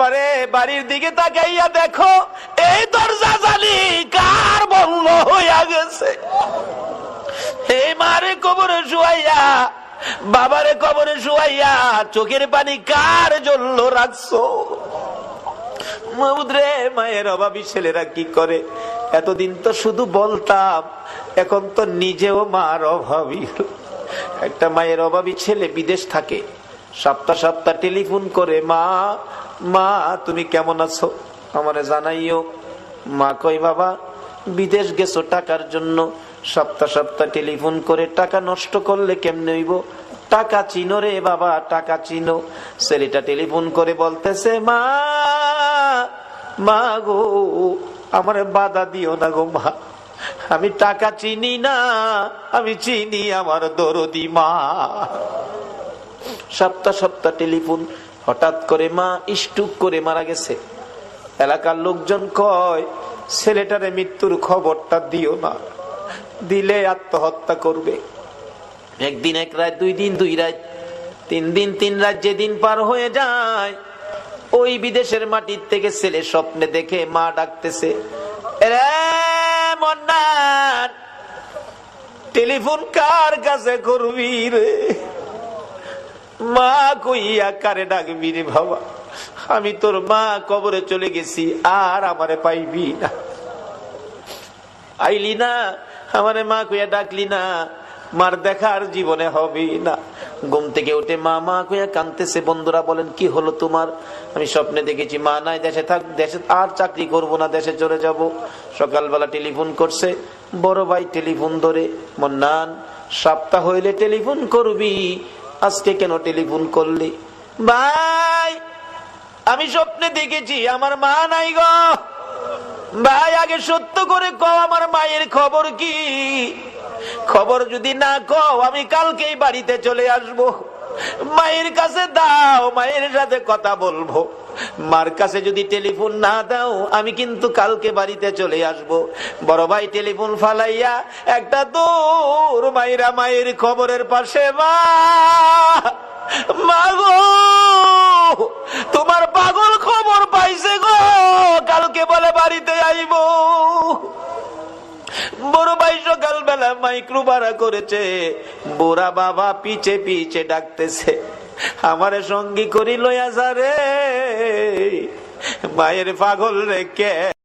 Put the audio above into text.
পরে বাড়ির দিকে তাকাইয়া দেখো এই দরজা জালি কার বন্ধ হইয়া গেছে। এই মারে কবরে শুয়াইয়া, বাবারে কবরে শুয়াইয়া চোখের পানি কার জন্য রাখছো? মাহমুদরে, মায়ের অভাবী ছেলেরা কি করে? এতদিন তো শুধু বলতাম, এখন তো নিজেও মার অভাবী। একটা মায়ের অভাবী ছেলে বিদেশ থাকে, সপ্তাহ সপ্তাহ টেলিফোন করে, মা মা তুমি কেমন আছো, আমারে জানাইও। মা কই, বাবা বিদেশ গেছো টাকার জন্য, সপ্তাহ সপ্তাহ টেলিফোন করে টাকা নষ্ট করলে কেমনে হইব? টাকা চিনো রে বাবা, টাকা চিনো। ছেলেটা টেলিফোন করে বলতেছে, মা মা গো আমারে বাধা দিও না গো মা, আমি টাকা চিনি না, আমি চিনি আমার দরদি মা। সপ্তাহ সপ্তাহ টেলিফোন, হঠাৎ করে মা স্ট্রোক করে মারা গেছে। এলাকার লোকজন কয়, ছেলেটারে মৃত্যুর খবরটা দিও না, দিলে আত্মহত্যা করবে। একদিন এক রাত, 2 দিন 2 রাত, 3 দিন 3 রাত, যেদিন পার হয়ে যায়, ওই বিদেশের মাটির থেকে ছেলে স্বপ্নে দেখে মা ডাকতেছে, রে মন্নান, টেলিফোন কার কাছে করবি রে? মা কইয়া কারে ডাকবি রে বাবা, আমি তোর মা, কবরে চলে গেছি, আর আমারে পাইবি না। আইলি না, আমারে মা কইয়া ডাকলি না, মার দেখার জীবনে হবে না। ঘুম থেকে উঠে মা মা কইয়া কাঁদতেছে। বন্ধুরা বলেন, কি হলো তোমার? আমি স্বপ্নে দেখেছি মা নাই, দেশে থাক, দেশে আর চাকরি করব না, দেশে চলে যাব। সকালবেলা টেলিফোন করছে, বড় ভাই টেলিফোন ধরে, মন্নান সপ্তাহ হইলে টেলিফোন করবি, আজকে কেন টেলিফোন করলি? ভাই আমি স্বপ্নে দেখেছি আমার মা নাই গো। ভাই আগে সত্য করে কও, আমার মায়ের খবর কি? খবর যদি না কও, আমি কালকেই বাড়িতে চলে আসব। মায়ের কাছে দাও, মায়ের সাথে কথা বলবো। মার কাছে যদি টেলিফোন না দাও, আমি কিন্তু কালকে বাড়িতে চলে আসব। বড় ভাই টেলিফোন ফালাইয়া একটা দূর মায়েরা মায়ের খবরের পাশে, মা মা গো তোমার পাগল খবর পাইছে গো, কালকে বলে বাড়িতে আইব। বড় ভাই সকালবেলা মাইক্রো ভাড়া করেছে, বুড়া বাবা পিছে পিছে ডাকতেছে, আমারে সঙ্গী করি লইয়া যা রে, মায়ের পাগল রে কে